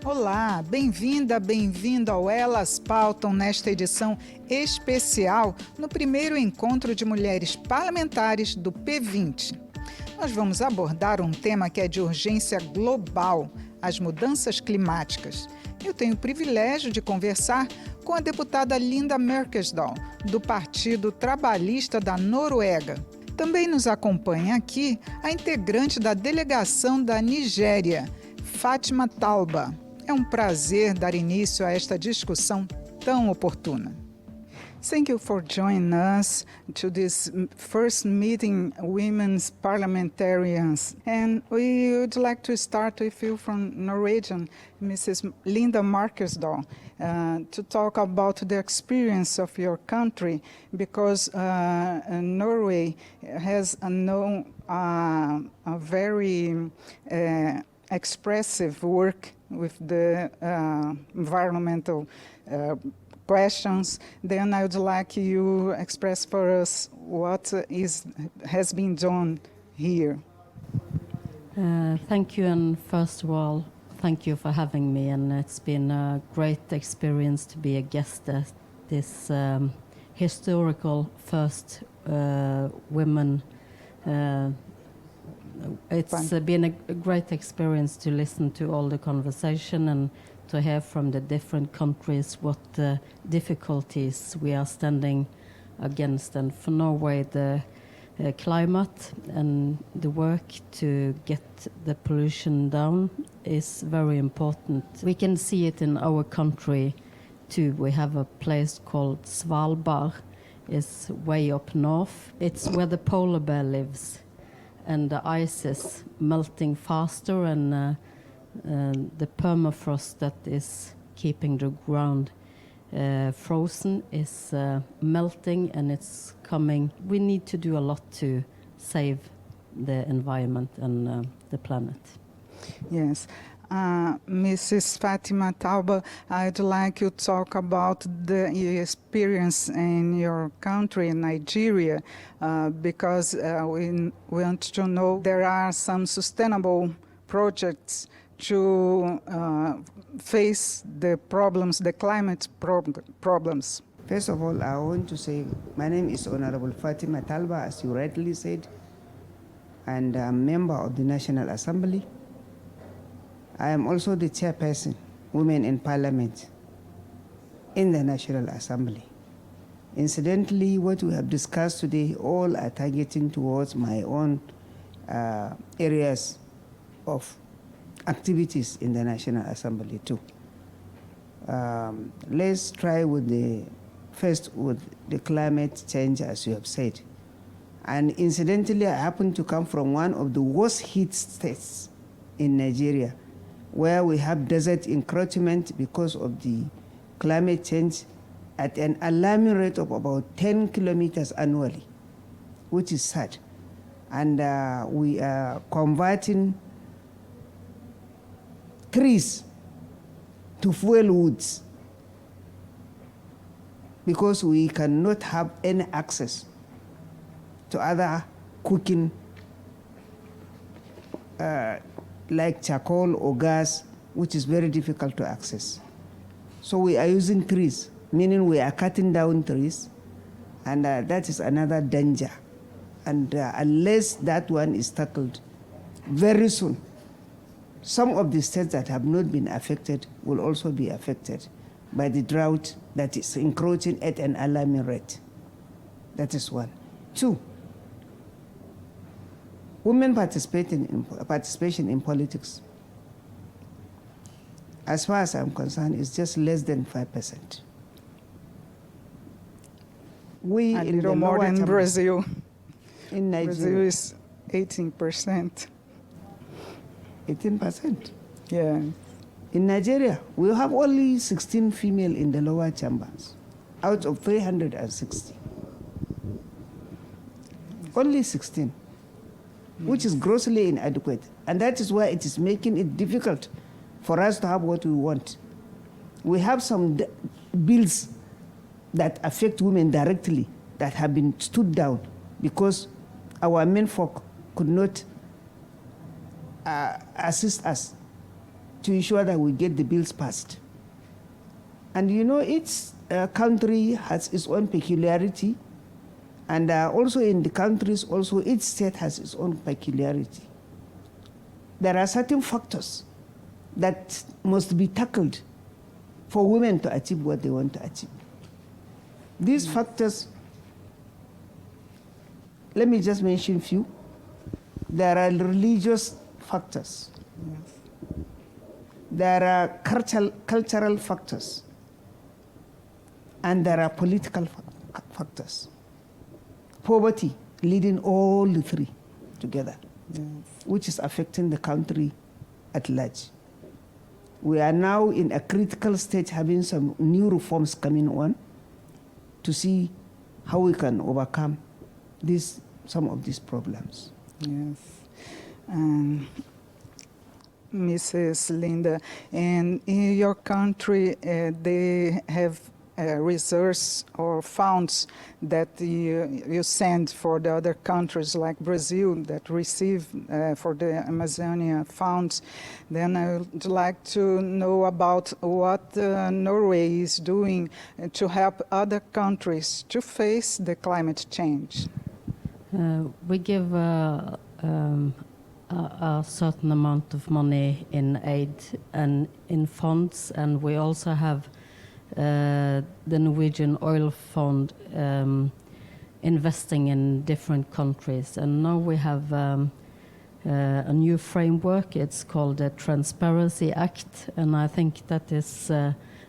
Olá, bem-vinda, bem-vindo ao Elas Pautam nesta edição especial no primeiro encontro de mulheres parlamentares do P20. Nós vamos abordar um tema que é de urgência global, as mudanças climáticas. Eu tenho o privilégio de conversar com a deputada Linda Mørkesdal, do Partido Trabalhista da Noruega. Também nos acompanha aqui a integrante da delegação da Nigéria, Fátima Talba. É um prazer dar início a esta discussão tão oportuna. Thank you for joining us to this first meeting women's parliamentarians. And we would like to start with you from Norwegian, Mrs. Linda Mørkesdal, to talk about the experience of your country, because Norway has a very expressive work with the environmental questions. Then I would like you to express for us what has been done here. Thank you, and first of all, thank you for having me, and it's been a great experience to be a guest at this historical first women. It's been a great experience to listen to all the conversation and to hear from the different countries what difficulties we are standing against. And for Norway, the climate and the work to get the pollution down is very important. We can see it in our country too. We have a place called Svalbard. It's way up north. It's where the polar bear lives. And the ice is melting faster, and the permafrost that is keeping the ground frozen is melting, and it's coming. We need to do a lot to save the environment and the planet. Yes. Mrs. Fatima Talba, I'd like you to talk about the experience in your country, Nigeria, because we want to know there are some sustainable projects to face the problems, the climate problems. First of all, I want to say my name is Honorable Fatima Talba, as you rightly said, and I'm a member of the National Assembly. I am also the chairperson, Women in Parliament, in the National Assembly. Incidentally, what we have discussed today all are targeting towards my own areas of activities in the National Assembly too. Let's try with the climate change, as you have said. And incidentally, I happen to come from one of the worst heat states in Nigeria, where we have desert encroachment because of the climate change at an alarming rate of about 10 kilometers annually, which is sad. And we are converting trees to fuel woods because we cannot have any access to other cooking like charcoal or gas, which is very difficult to access. So we are using trees, meaning we are cutting down trees, and that is another danger. And unless that one is tackled very soon, some of the states that have not been affected will also be affected by the drought that is encroaching at an alarming rate. That is one. Two, women participation in politics, as far as I'm concerned, is just less than 5%. We A in little the more lower than chamber- Brazil. In Brazil Nigeria, is 18%. 18%. Yeah. In Nigeria, we have only 16 female in the lower chambers out of 360. Only 16, which is grossly inadequate. And that is why it is making it difficult for us to have what we want. We have some bills that affect women directly that have been stood down because our men folk could not assist us to ensure that we get the bills passed. And you know, each country has its own peculiarity, and also in the countries, also each state has its own peculiarity. There are certain factors that must be tackled for women to achieve what they want to achieve. These factors, let me just mention a few. There are religious factors. Yes. There are cultural factors. And there are political factors. Poverty leading all the three together, Yes. which is affecting the country at large. We are now in a critical stage, having some new reforms coming on to see how we can overcome some of these problems. Yes. Mrs. Linda, and in your country, they have reserves or funds that you send for the other countries like Brazil that receive for the Amazonia funds. Then I would like to know about what Norway is doing to help other countries to face the climate change. We give a certain amount of money in aid and in funds, and we also have the Norwegian Oil Fund investing in different countries. And now we have a new framework. It's called the Transparency Act, and I think that is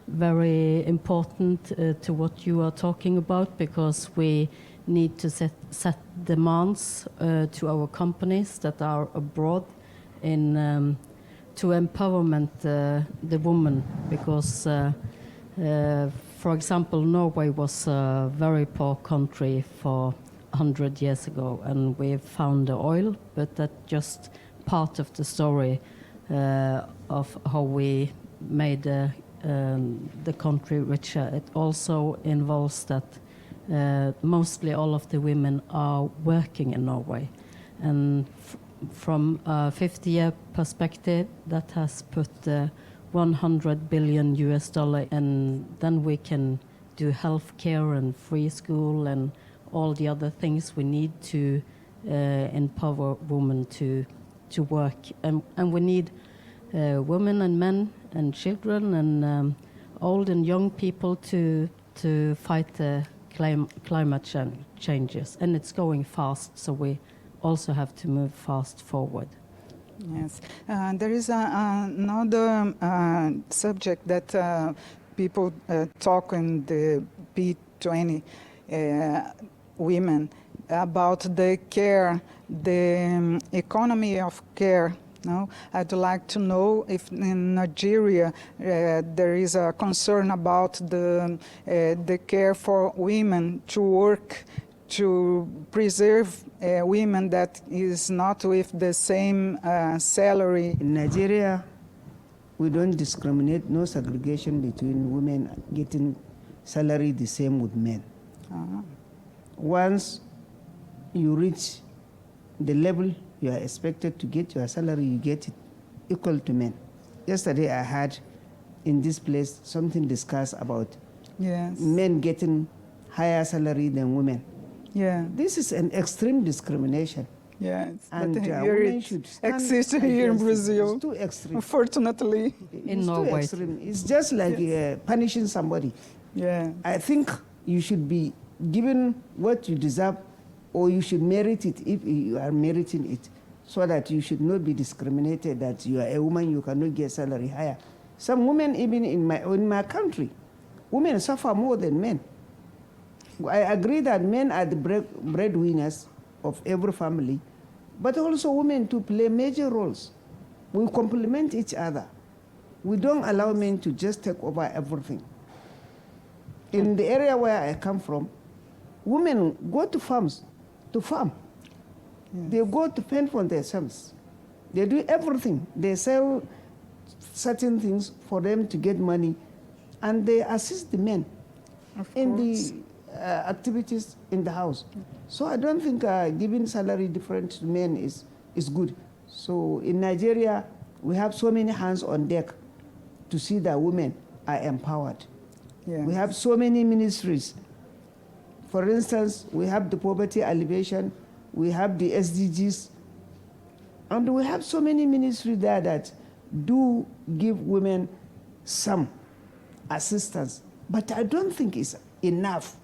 very important to what you are talking about, because we need to set demands to our companies that are abroad in to empowerment the woman, because for example, Norway was a very poor country for 100 years ago, and we found the oil, but that's just part of the story of how we made the country richer. It also involves that mostly all of the women are working in Norway, and from a 50-year perspective, that has put $100 billion, and then we can do healthcare and free school and all the other things we need to empower women to work. And we need women and men and children and old and young people to fight the climate changes. And it's going fast, so we also have to move fast forward. Yes. There is another subject that people talk in the P20 women about the care, the economy of care. No? I'd like to know if in Nigeria there is a concern about the care for women to work to preserve women that is not with the same salary. In Nigeria, we don't discriminate, no segregation between women getting salary the same with men. Once you reach the level you are expected to get your salary, you get it equal to men. Yesterday I had in this place something discussed about men getting higher salary than women. Yeah. This is an extreme discrimination. Yes, And but women should stand exists here in against it. Brazil. It's too extreme. Unfortunately. In It's Norway. too extreme. It's just like punishing somebody. Yeah. I think you should be given what you deserve, or you should merit it if you are meriting it, so that you should not be discriminated that you are a woman, you cannot get salary higher. Some women, even in my country, women suffer more than men. I agree that men are the breadwinners of every family, but also women to play major roles. We complement each other. We don't allow men to just take over everything. In the area where I come from, women go to farms to farm. Yes. They go to fend for themselves. They do everything. They sell certain things for them to get money, and they assist the men in the activities in the house. So I don't think giving salary different to men is good. So in Nigeria, we have so many hands on deck to see that women are empowered. Yes. We have so many ministries. For instance, we have the poverty alleviation, we have the SDGs, and we have so many ministries there that do give women some assistance, but I don't think it's enough.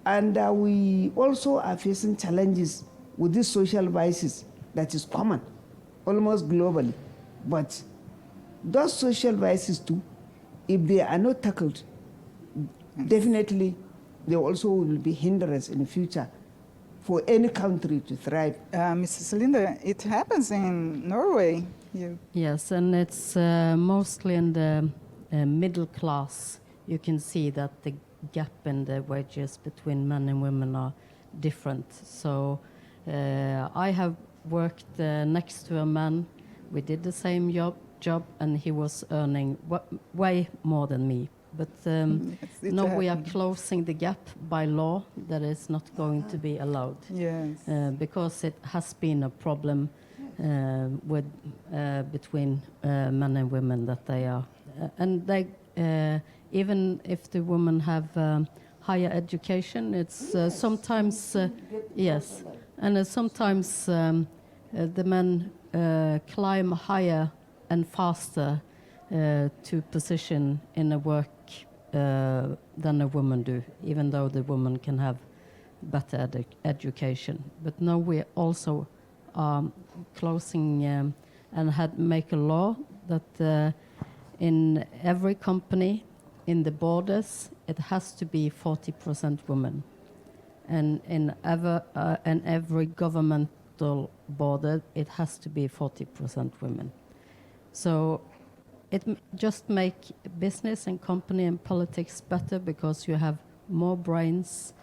And we also are facing challenges with these social vices that is common, almost globally. But those social vices too, if they are not tackled, definitely they also will be hindrance in the future for any country to thrive. Mrs. Linda, it happens in Norway. Yes, and it's mostly in the middle class. You can see that the gap in the wages between men and women are different. So I have worked next to a man. We did the same job, and he was earning way more than me. But now we are closing the gap by law. That is not going to be allowed. Yes. Because it has been a problem with between men and women that they are, and they even if the women have higher education, it's sometimes yes, and sometimes the men climb higher and faster to position in a work than a woman do, even though the woman can have better education. But now we also are closing and had make a law that in every company in the borders it has to be 40% women, and in every governmental border it has to be 40% women. So it just make business and company and politics better because you have more brains,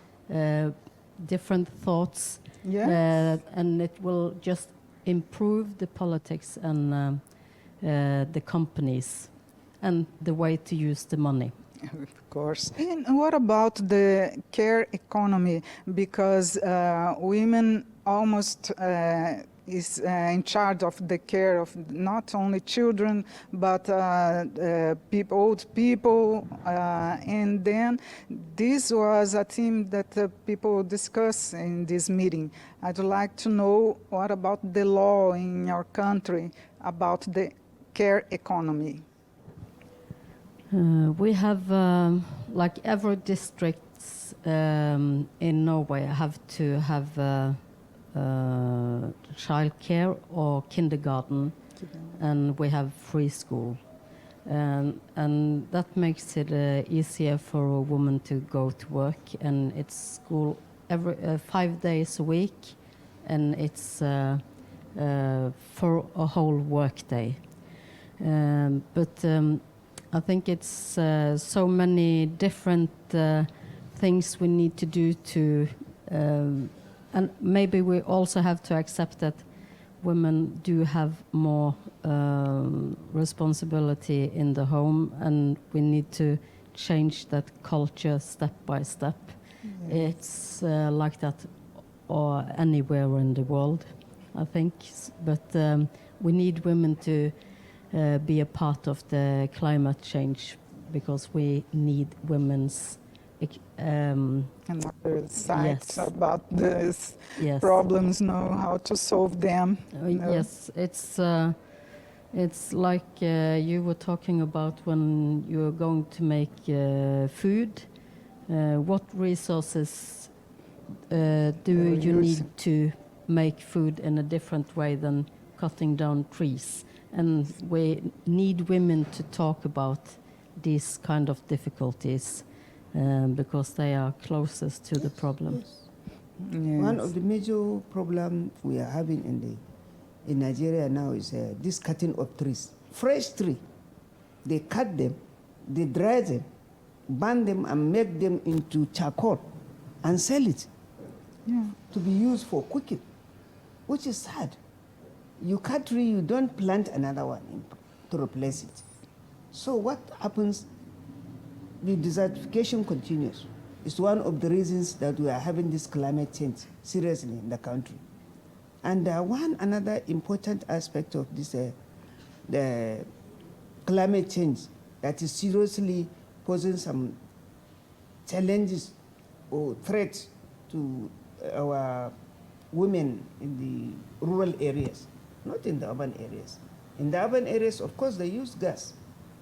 different thoughts, Yes. and it will just improve the politics and the companies and the way to use the money. Of course. And what about the care economy? Because women almost is in charge of the care of not only children, but old people. And then this was a theme that people discuss in this meeting. I'd like to know what about the law in your country about the care economy. We have, like every district in Norway, have to have child care or kindergarten, and we have free school. And that makes it easier for a woman to go to work, and it's school every 5 days a week, and it's for a whole work day. But I think it's so many different things we need to do to, and maybe we also have to accept that women do have more responsibility in the home, and we need to change that culture step by step. Yes. It's like that or anywhere in the world, I think. But we need women to be a part of the climate change, because we need women's Another sites yes. about these yes. problems, know how to solve them. Yes, it's like you were talking about when you're going to make food. What resources do you need to make food in a different way than cutting down trees? And we need women to talk about these kind of difficulties because they are closest to the problem. Yes. Yes. One of the major problems we are having in Nigeria now is this cutting of trees. Fresh tree, they cut them, they dry them, burn them, and make them into charcoal and sell it to be used for cooking, which is sad. You cut tree, you don't plant another one to replace it. So what happens? The desertification continues. It's one of the reasons that we are having this climate change seriously in the country. And another important aspect of this, the climate change, that is seriously posing some challenges or threats to our women in the rural areas, not in the urban areas. In the urban areas, of course, they use gas.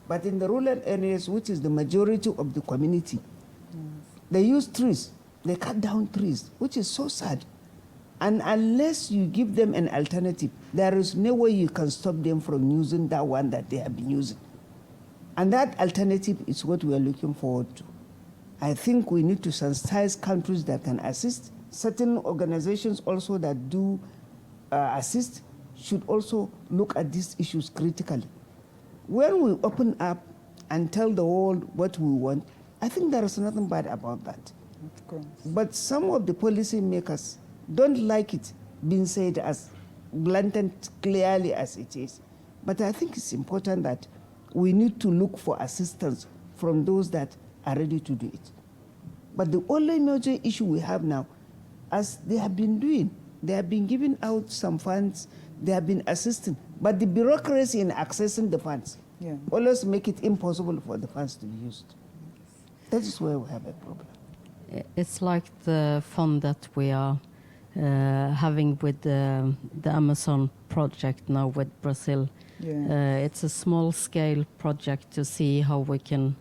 But in the rural areas, which is the majority of the community, they use trees. They cut down trees, which is so sad. And unless you give them an alternative, there is no way you can stop them from using that one that they have been using. And that alternative is what we are looking forward to. I think we need to sensitize countries that can assist. Certain organizations also that do assist should also look at these issues critically. When we open up and tell the world what we want, I think there is nothing bad about that. Of course. But some of the policy makers don't like it being said as blatant, clearly as it is. But I think it's important that we need to look for assistance from those that are ready to do it. But the only major issue we have now, as they have been doing, they have been giving out some funds, they have been assisting, but the bureaucracy in accessing the funds always make it impossible for the funds to be used. That is where we have a problem. It's like the fund that we are having with the Amazon project now with Brazil. Yeah. It's a small-scale project to see how we can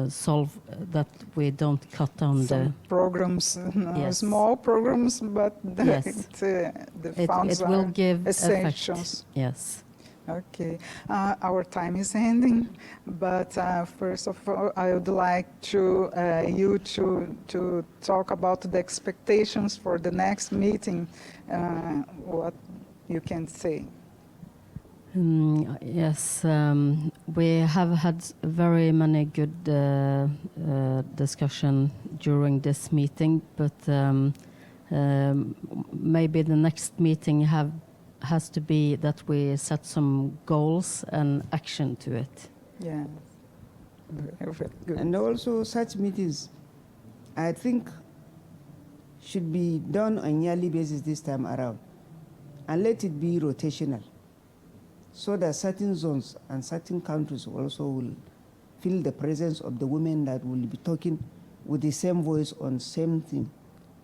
solve that we don't cut down Some programs, Yes. small programs, but Yes. the funds it will are give essentials. effect. Yes. Okay, our time is ending, but first of all, I would like to you to talk about the expectations for the next meeting. What you can say. Yes, we have had very many good discussion during this meeting, but maybe the next meeting has to be that we set some goals and action to it. Yeah. Very good. And also such meetings, I think, should be done on yearly basis this time around. And let it be rotational, so that certain zones and certain countries also will feel the presence of the women that will be talking with the same voice on same thing.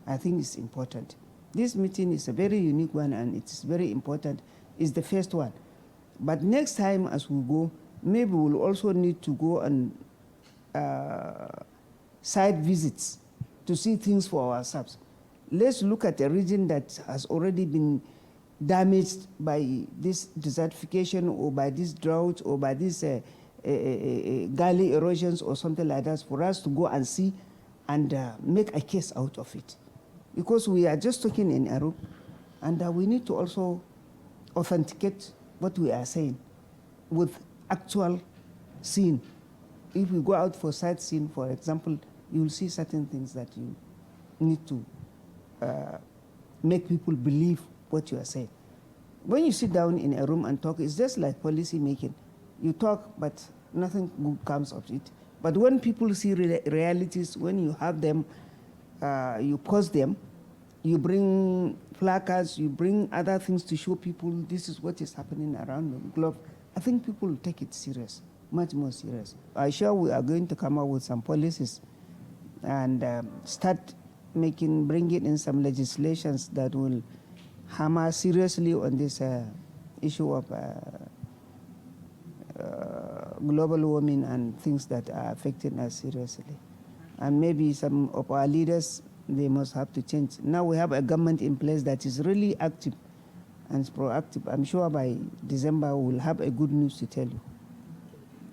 I think it's important. This meeting is a very unique one and it's very important. It's the first one. But next time as we go, maybe we'll also need to go on site visits to see things for ourselves. Let's look at a region that has already been damaged by this desertification or by this drought or by this gully erosions or something like that, for us to go and see and make a case out of it. Because we are just talking in Europe, and we need to also authenticate what we are saying with actual scene. If we go out for sightseeing, for example, you will see certain things that you need to make people believe what you are saying. When you sit down in a room and talk, it's just like policy making. You talk, but nothing good comes of it. But when people see realities, when you have them, you post them, you bring placards, you bring other things to show people this is what is happening around the globe, I think people will take it serious, much more serious. I'm sure we are going to come up with some policies and start bringing in some legislations that will hammer seriously on this issue of global warming and things that are affecting us seriously. And maybe some of our leaders, they must have to change. Now we have a government in place that is really active and proactive. I'm sure by December we'll have a good news to tell you.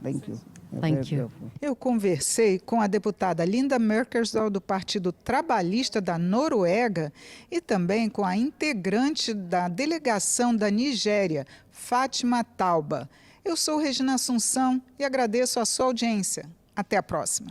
Thank you. Thank you. Eu conversei com a deputada Linda Merkersdal, do Partido Trabalhista da Noruega, e também com a integrante da delegação da Nigéria, Fátima Tauba. Eu sou Regina Assunção e agradeço a sua audiência. Até a próxima.